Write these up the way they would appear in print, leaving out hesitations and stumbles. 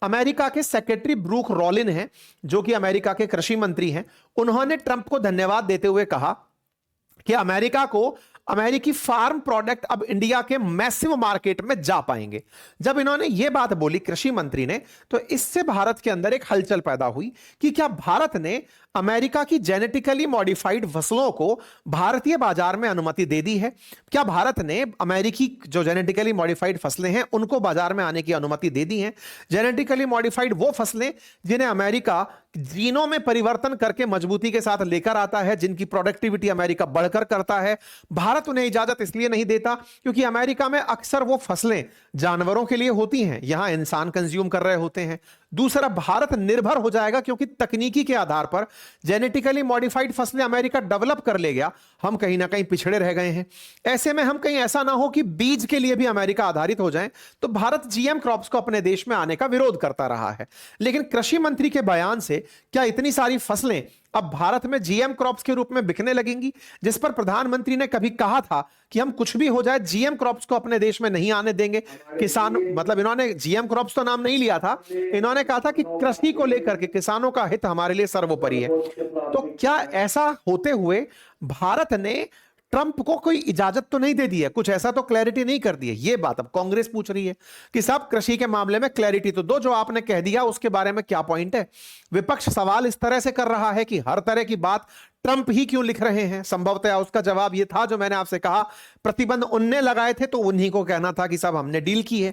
America के secretary Brooke Rollin हैं, जो कि अमेरिका के कृषि मंत्री हैं, उन्होंने ट्रंप को धन्यवाद देते हुए कहा कि अमेरिका को अमेरिकी फार्म प्रोडक्ट अब इंडिया के मैसिव मार्केट में जा पाएंगे। जब इन्होंने यह बात बोली कृषि मंत्री ने, तो इससे भारत के अंदर एक हलचल पैदा हुई कि क्या भारत ने अमेरिका की जेनेटिकली मॉडिफाइड फसलों को भारतीय बाजार में अनुमति दे दी है? क्या भारत ने अमेरिकी जो जेनेटिकली मॉडिफाइड फसलें हैं उनको बाजार में आने की अनुमति दे दी है? जेनेटिकली मॉडिफाइड वो फसलें जिन्हें अमेरिका जीनों में परिवर्तन करके मजबूती के साथ लेकर आता है, जिनकी प्रोडक्टिविटी अमेरिका बढ़कर करता है, भारत उन्हें इजाजत इसलिए नहीं देता क्योंकि अमेरिका में अक्सर वो फसलें जानवरों के लिए होती हैं, यहां इंसान कंज्यूम कर रहे होते हैं। दूसरा, भारत निर्भर हो जाएगा क्योंकि तकनीकी के आधार पर जेनेटिकली मॉडिफाइड फसलें अमेरिका डेवलप कर ले गया, हम कहीं ना कहीं पिछड़े रह गए हैं। ऐसे में हम कहीं ऐसा ना हो कि बीज के लिए भी अमेरिका आधारित हो जाए, तो भारत जीएम क्रॉप्स को अपने देश में आने का विरोध करता रहा है। लेकिन कृषि मंत्री के बयान से क्या इतनी सारी फसलें अब भारत में जीएम क्रॉप्स के रूप में बिकने लगेंगी, जिस पर प्रधानमंत्री ने कभी कहा था कि हम कुछ भी हो जाए जीएम क्रॉप्स को अपने देश में नहीं आने देंगे? किसान, मतलब इन्होंने जीएम क्रॉप्स तो नाम नहीं लिया था, इन्होंने कहा था कि कृषि को लेकर के किसानों का हित हमारे लिए सर्वोपरि है। तो क्या ऐसा होते हुए भारत ने ट्रंप को कोई इजाजत तो नहीं दे दी है, कुछ ऐसा तो क्लैरिटी नहीं कर दी है? ये बात अब कांग्रेस पूछ रही है कि साहब कृषि के मामले में क्लैरिटी तो दो, जो आपने कह दिया उसके बारे में क्या पॉइंट है? विपक्ष सवाल इस तरह से कर रहा है कि हर तरह की बात ट्रंप ही क्यों लिख रहे हैं। संभवतः उसका जवाब यह था जो मैंने आपसे कहा, प्रतिबंध उनने लगाए थे तो उन्हीं को कहना था कि साहब हमने डील की है।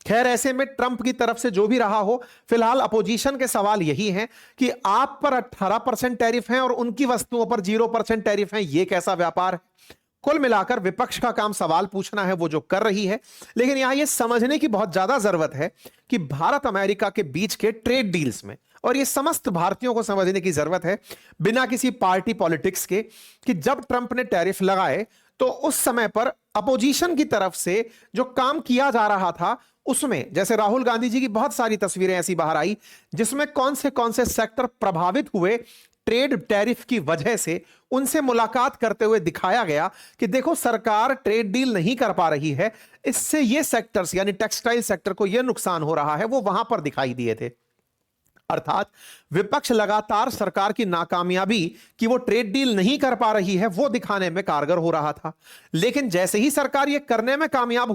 खैर, ऐसे में ट्रंप की तरफ से जो भी रहा हो, फिलहाल अपोजिशन के सवाल यही है कि आप पर 18% टैरिफ है और उनकी वस्तुओं पर 0% टैरिफ है, यह कैसा व्यापार है? कुल मिलाकर विपक्ष का काम सवाल पूछना है, वो जो कर रही है। लेकिन यहां यह समझने की बहुत ज्यादा जरूरत है कि भारत अमेरिका के बीच के ट्रेड डील्स में, और ये समस्त भारतीयों को समझने की जरूरत है बिना किसी पार्टी पॉलिटिक्स के, कि जब ट्रंप ने टैरिफ लगाए तो उस समय पर अपोजिशन की तरफ से जो काम किया जा रहा था उसमें, जैसे राहुल गांधी जी की बहुत सारी तस्वीरें ऐसी बाहर आई जिसमें कौन से सेक्टर प्रभावित हुए ट्रेड टैरिफ की वजह से, उनसे मुलाकात करते हुए दिखाया गया कि देखो सरकार ट्रेड डील नहीं कर पा रही है, इससे ये सेक्टर्स यानी टेक्सटाइल सेक्टर को यह नुकसान हो रहा है, वो वहां पर दिखाई दिए थे। अर्थात विपक्ष लगातार सरकार की नाकामयाबी कि वो ट्रेड डील नहीं कर पा रही है वो दिखाने में कारगर हो रहा था। लेकिन जैसे ही सरकार ये करने में कामयाब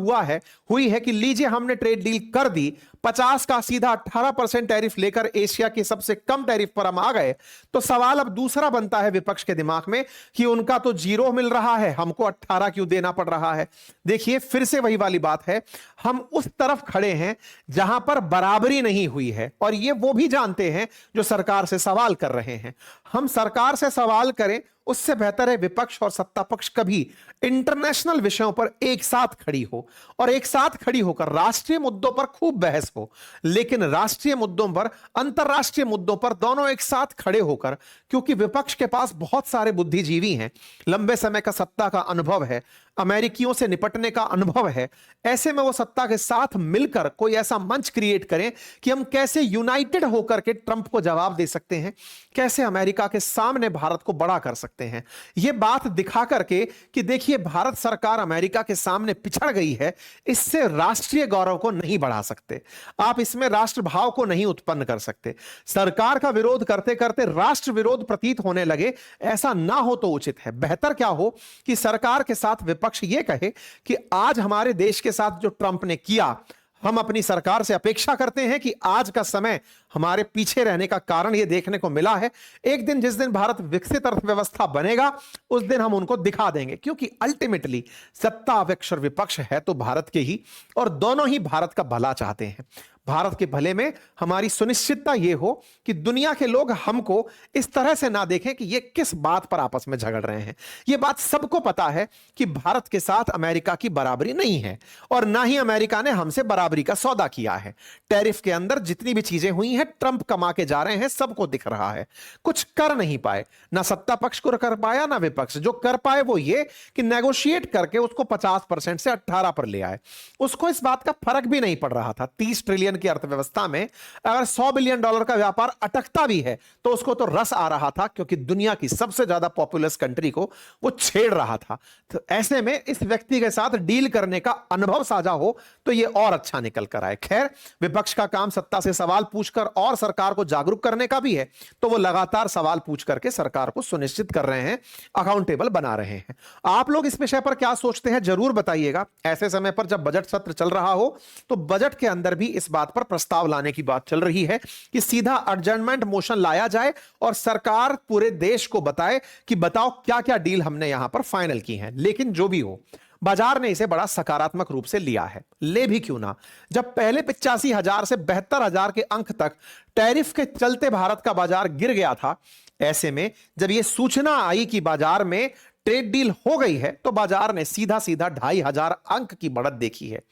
हुई है कि लीजिए हमने ट्रेड डील कर दी, 50 का सीधा 18% टैरिफ लेकर एशिया के सबसे कम टैरिफ पर हम आ गए, तो सवाल अब दूसरा बनता है विपक्ष के दिमाग में कि उनका तो 0 मिल रहा है, हमको 18 क्यों देना पड़ रहा है? देखिए, फिर से वही वाली बात है, हम उस तरफ खड़े हैं जहां पर बराबरी नहीं हुई है, और ये वो भी जानते हैं जो सरकार से सवाल कर रहे हैं। हम सरकार से सवाल करें, उससे बेहतर है विपक्ष और सत्ता पक्ष कभी इंटरनेशनल विषयों पर एक साथ खड़ी हो और एक साथ खड़ी होकर राष्ट्रीय मुद्दों पर खूब बहस हो, लेकिन राष्ट्रीय मुद्दों पर, अंतरराष्ट्रीय मुद्दों पर दोनों एक साथ खड़े होकर, क्योंकि विपक्ष के पास बहुत सारे बुद्धिजीवी हैं, लंबे समय का सत्ता का अनुभव है, अमेरिकियों से निपटने का अनुभव है, ऐसे में वो सत्ता के साथ मिलकर कोई ऐसा मंच क्रिएट करें कि हम कैसे यूनाइटेड होकर के ट्रंप को जवाब दे सकते हैं, कैसे अमेरिका के सामने भारत को बड़ा कर सकते हैं। यह बात दिखा करके कि देखिए भारत सरकार अमेरिका के सामने पिछड़ गई है, इससे राष्ट्रीय गौरव को नहीं बढ़ा सकते, आप इसमें राष्ट्रभाव को नहीं उत्पन्न कर सकते। सरकार का विरोध करते करते राष्ट्र विरोध प्रतीत होने लगे, ऐसा ना हो तो उचित है। बेहतर क्या हो कि सरकार के साथ विपक्ष यह कहे कि आज हमारे देश के साथ जो ट्रंप ने किया, हम अपनी सरकार से अपेक्षा करते हैं कि आज का समय हमारे पीछे रहने का कारण यह देखने को मिला है, एक दिन जिस दिन भारत विकसित अर्थव्यवस्था बनेगा उस दिन हम उनको दिखा देंगे, क्योंकि अल्टीमेटली सत्ता विपक्ष और विपक्ष है तो भारत के ही, और दोनों ही भारत का भला चाहते हैं। भारत के भले में हमारी सुनिश्चितता यह हो कि दुनिया के लोग हमको इस तरह से ना देखें कि ये किस बात पर आपस में झगड़ रहे हैं। यह बात सबको पता है कि भारत के साथ अमेरिका की बराबरी नहीं है, और ना ही अमेरिका ने हमसे बराबरी का सौदा किया है। टैरिफ के अंदर जितनी भी चीजें हुई हैं ट्रंप कमा के जा रहे हैं, सबको दिख रहा है, कुछ कर नहीं पाए, ना सत्ता पक्ष को कर पाया ना विपक्ष। जो कर पाए वो ये कि नेगोशिएट करके उसको 50% से 18 पर ले आए। उसको इस बात का फर्क भी नहीं पड़ रहा था, 30 ट्रिलियन की अर्थव्यवस्था में अगर $100 बिलियन का व्यापार अटकता भी है तो उसको तो रस आ रहा था, क्योंकि दुनिया की सबसे ज्यादा पॉपुलस कंट्री को वो छेड़ रहा था। तो ऐसे में इस व्यक्ति के साथ डील करने का अनुभव साझा हो तो ये और अच्छा निकल कर आए। खैर, विपक्ष का काम सत्ता से सवाल पूछकर और सरकार को जागरूक करने का भी है, तो वो लगातार सवाल पूछ करके सरकार को सुनिश्चित कर रहे हैं, अकाउंटेबल बना रहे हैं। आप लोग इस विषय पर क्या सोचते हैं जरूर बताइएगा। ऐसे समय पर जब बजट सत्र चल रहा हो तो बजट के अंदर भी इस बात पर प्रस्ताव लाने की बात चल रही है कि सीधा एडजर्नमेंट मोशन लाया जाए और सरकार पूरे देश को बताए कि बताओ क्या क्या डील हमने यहां पर फाइनल की है। लेकिन जो भी हो, बाजार ने इसे बड़ा सकारात्मक रूप से लिया है। ले भी क्यों ना, जब पहले 85,000 से 72,000 के अंक तक टैरिफ के चलते भारत का बाजार गिर गया था, ऐसे में जब यह सूचना आई कि बाजार में ट्रेड डील हो गई है तो बाजार ने सीधा सीधा 2,500 अंक की बढ़त देखी है।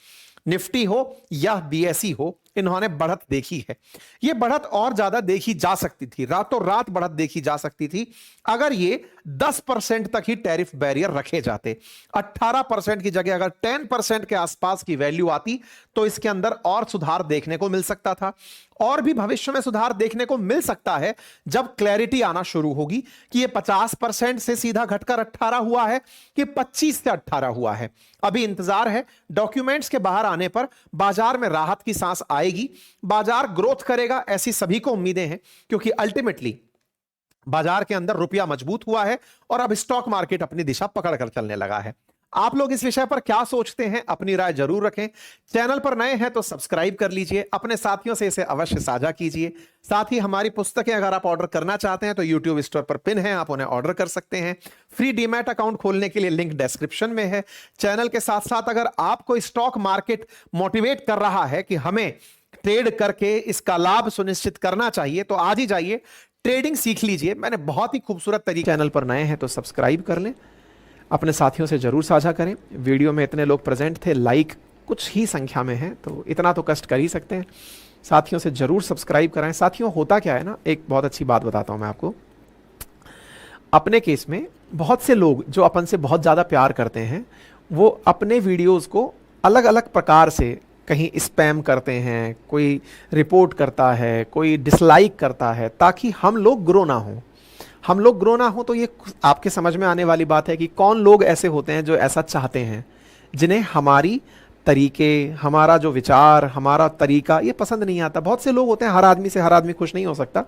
निफ्टी हो या बीएसई हो, इन्होंने बढ़त देखी है। यह बढ़त और ज्यादा देखी जा सकती थी, रातों रात बढ़त देखी जा सकती थी अगर ये 10% तक ही टैरिफ बैरियर रखे जाते। 18% की जगह अगर 10% के आसपास की वैल्यू आती तो इसके अंदर और सुधार देखने को मिल सकता था। और भी भविष्य में सुधार देखने को मिल सकता है जब क्लैरिटी आना शुरू होगी कि ये 50% से सीधा घटकर 18 हुआ है कि 25 से 18 हुआ है। अभी इंतजार है, डॉक्यूमेंट्स के बाहर आने पर बाजार में राहत की सांस आएगी, बाजार ग्रोथ करेगा, ऐसी सभी को उम्मीदें हैं, क्योंकि अल्टीमेटली बाजार के अंदर रुपया मजबूत हुआ है और अब स्टॉक मार्केट अपनी दिशा पकड़कर चलने लगा है। आप लोग इस विषय पर क्या सोचते हैं, अपनी राय जरूर रखें। चैनल पर नए हैं तो सब्सक्राइब कर लीजिए, अपने साथियों से इसे अवश्य साझा कीजिए। साथ ही हमारी पुस्तकें अगर आप ऑर्डर करना चाहते हैं तो YouTube स्टोर पर पिन है, आप उन्हें ऑर्डर कर सकते हैं। फ्री डीमैट अकाउंट खोलने के लिए लिंक डिस्क्रिप्शन में है। चैनल के साथ साथ अगर आपको स्टॉक मार्केट मोटिवेट कर रहा है कि हमें ट्रेड करके इसका लाभ सुनिश्चित करना चाहिए तो आज ही जाइए, ट्रेडिंग सीख लीजिए। मैंने बहुत ही खूबसूरत तरीके। चैनल पर नए हैं तो सब्सक्राइब कर लें, अपने साथियों से जरूर साझा करें। वीडियो में इतने लोग प्रेजेंट थे, लाइक कुछ ही संख्या में है, तो इतना तो कष्ट कर ही सकते हैं। साथियों से जरूर सब्सक्राइब कराएं। साथियों, होता क्या है ना, एक बहुत अच्छी बात बताता हूं मैं आपको। अपने केस में बहुत से लोग जो अपन से बहुत ज़्यादा प्यार करते हैं वो अपने वीडियोज़ को अलग अलग प्रकार से कहीं स्पैम करते हैं, कोई रिपोर्ट करता है, कोई डिसलाइक करता है, ताकि हम लोग ग्रो ना हों। हम लोग ग्रो ना हो तो ये आपके समझ में आने वाली बात है कि कौन लोग ऐसे होते हैं जो ऐसा चाहते हैं, जिन्हें हमारी तरीके, हमारा जो विचार, हमारा तरीका ये पसंद नहीं आता। बहुत से लोग होते हैं, हर आदमी से हर आदमी खुश नहीं हो सकता।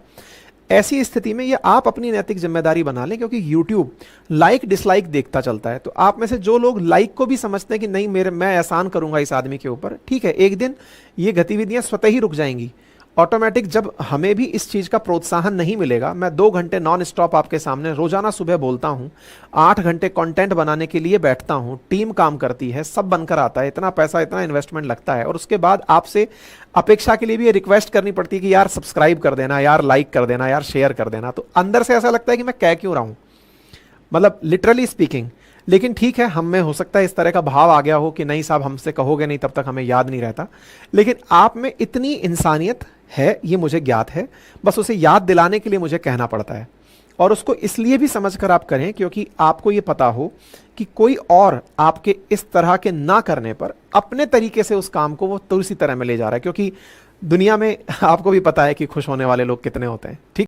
ऐसी स्थिति में ये आप अपनी नैतिक जिम्मेदारी बना लें, क्योंकि YouTube लाइक डिसलाइक देखता चलता है। तो आप में से जो लोग लाइक को भी समझते हैं कि नहीं मैं एहसान करूंगा इस आदमी के ऊपर, ठीक है, एक दिन ये गतिविधियां स्वतः ही रुक जाएंगी ऑटोमेटिक। जब हमें भी इस चीज़ का प्रोत्साहन नहीं मिलेगा, मैं 2 घंटे नॉन स्टॉप आपके सामने रोजाना सुबह बोलता हूँ, 8 घंटे कंटेंट बनाने के लिए बैठता हूँ, टीम काम करती है, सब बनकर आता है, इतना पैसा इतना इन्वेस्टमेंट लगता है, और उसके बाद आपसे अपेक्षा के लिए भी ये रिक्वेस्ट करनी पड़ती है कि यार सब्सक्राइब कर देना, यार लाइक कर देना, यार शेयर कर देना। तो अंदर से ऐसा लगता है कि मैं कह क्यों रहा हूँ, मतलब लिटरली स्पीकिंग। लेकिन ठीक है, हम में हो सकता है इस तरह का भाव आ गया हो कि नहीं साहब हमसे कहोगे नहीं तब तक हमें याद नहीं रहता। लेकिन आप में इतनी इंसानियत है, ये मुझे ज्ञात है, बस उसे याद दिलाने के लिए मुझे कहना पड़ता है। और उसको इसलिए भी समझकर आप करें क्योंकि आपको ये पता हो कि कोई और आपके इस तरह के ना करने पर अपने तरीके से उस काम को वो तो उसी तरह में ले जा रहा है। क्योंकि दुनिया में आपको भी पता है कि खुश होने वाले लोग कितने होते हैं, ठीक।